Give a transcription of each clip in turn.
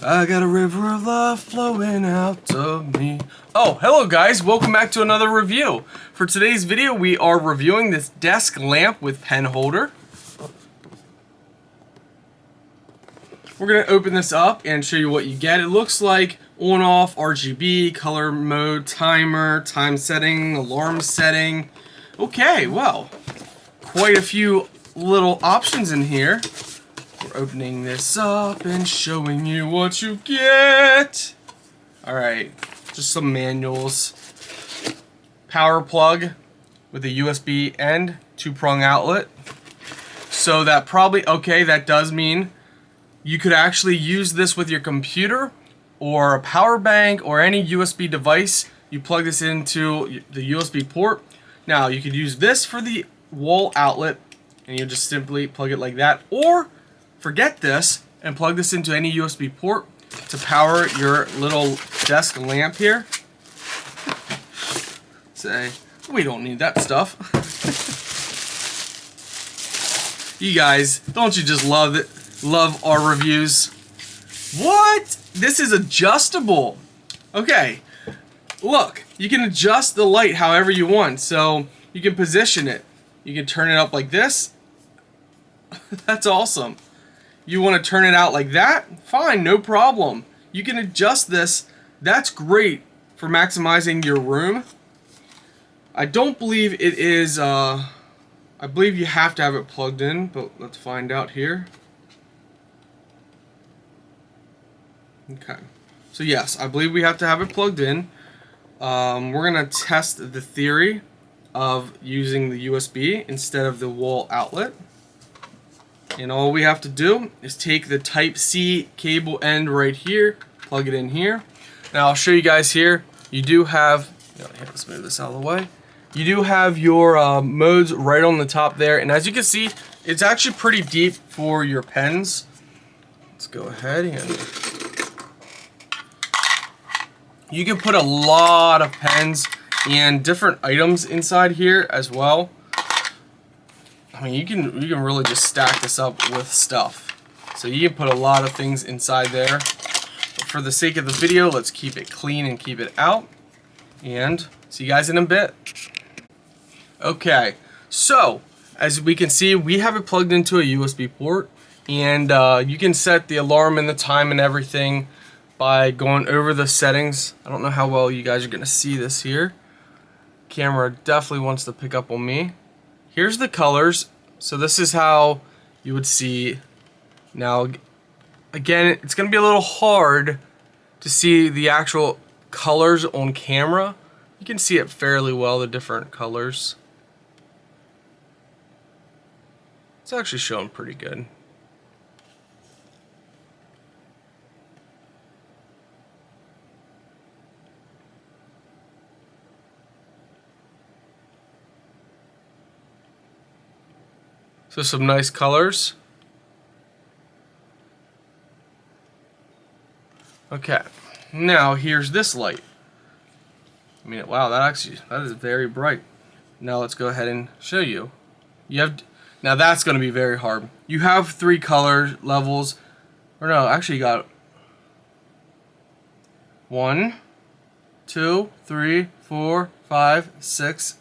I got a river of love flowing out of me. Oh, hello guys, welcome back to another review. For today's video, we are reviewing this desk lamp with pen holder. We're gonna open this up and show you what you get. It looks like on-off RGB, color mode, timer, time setting, alarm setting. Okay, well, quite a few little options in here. We're opening this up and showing you what you get. Alright, just some manuals. Power plug with a USB end, 2-prong outlet. So that probably, okay, that does mean you could actually use this with your computer or a power bank or any USB device. You plug this into the USB port. Now, you could use this for the wall outlet and you just simply plug it like that, or forget this and plug this into any USB port to power your little desk lamp here. Say, we don't need that stuff. You guys, don't you just love it? Love our reviews. What? This is adjustable. Okay, look, you can adjust the light however you want. So you can position it. You can turn it up like this. That's awesome. You want to turn it out like that? Fine, no problem. You can adjust this. That's great for maximizing your room. I don't believe it is, I believe you have to have it plugged in, but let's find out here. Okay, so yes, I believe we have to have it plugged in. We're gonna test the theory of using the USB instead of the wall outlet. And all we have to do is take the Type-C cable end right here, plug it in here. Now I'll show you guys here. You do have, let's move this out of the way. You do have your modes right on the top there, and as you can see, it's actually pretty deep for your pens. Let's go ahead and you can put a lot of pens and different items inside here as well. I mean, you can really just stack this up with stuff. So you can put a lot of things inside there. But for the sake of the video, let's keep it clean and keep it out. And see you guys in a bit. Okay, so as we can see, we have it plugged into a USB port, and you can set the alarm and the time and everything by going over the settings. I don't know how well you guys are gonna see this here. Camera definitely wants to pick up on me. Here's the colors. So this is how you would see. Now, again, it's gonna be a little hard to see the actual colors on camera. You can see it fairly well, the different colors. It's actually showing pretty good. So some nice colors. Okay, now here's this light. I mean, wow, that is very bright. Now let's go ahead and show you. Now that's going to be very hard. You have 3 color levels, or no, actually you got 1, 2, 3, 4, 5, 6,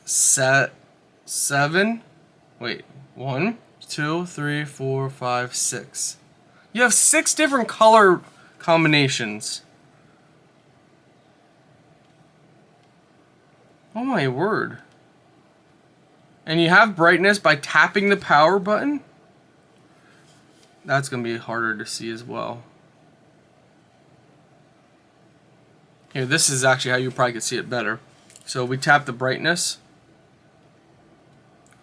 7. Wait, 1, 2, 3, 4, 5, 6. You have 6 different color combinations. Oh my word. And you have brightness by tapping the power button. That's going to be harder to see as well. Here, this is actually how you probably could see it better. So we tap the brightness.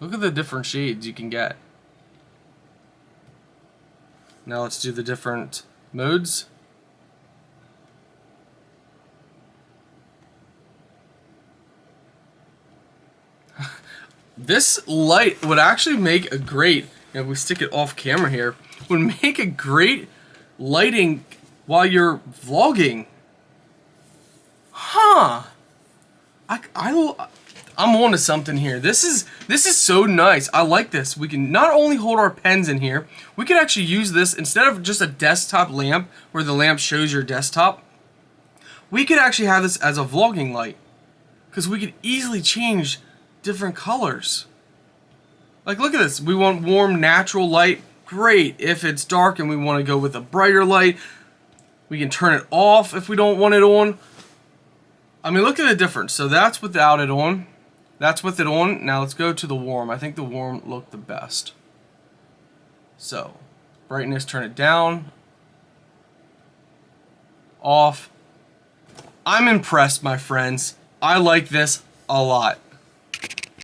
Look at the different shades you can get. Now let's do the different modes. This light would actually make a great, if we stick it off camera here, would make a great lighting while you're vlogging. Huh. I'm on to something here. This is so nice. I like this. We can not only hold our pens in here, we can actually use this instead of just a desktop lamp where the lamp shows your desktop. We could actually have this as a vlogging light because we could easily change different colors. Like, look at this. We want warm, natural light. Great. If it's dark and we want to go with a brighter light, we can turn it off if we don't want it on. I mean, look at the difference. So that's without it on. That's with it on. Now let's go to the warm. I think the warm looked the best. So, brightness, turn it down. Off. I'm impressed, my friends. I like this a lot.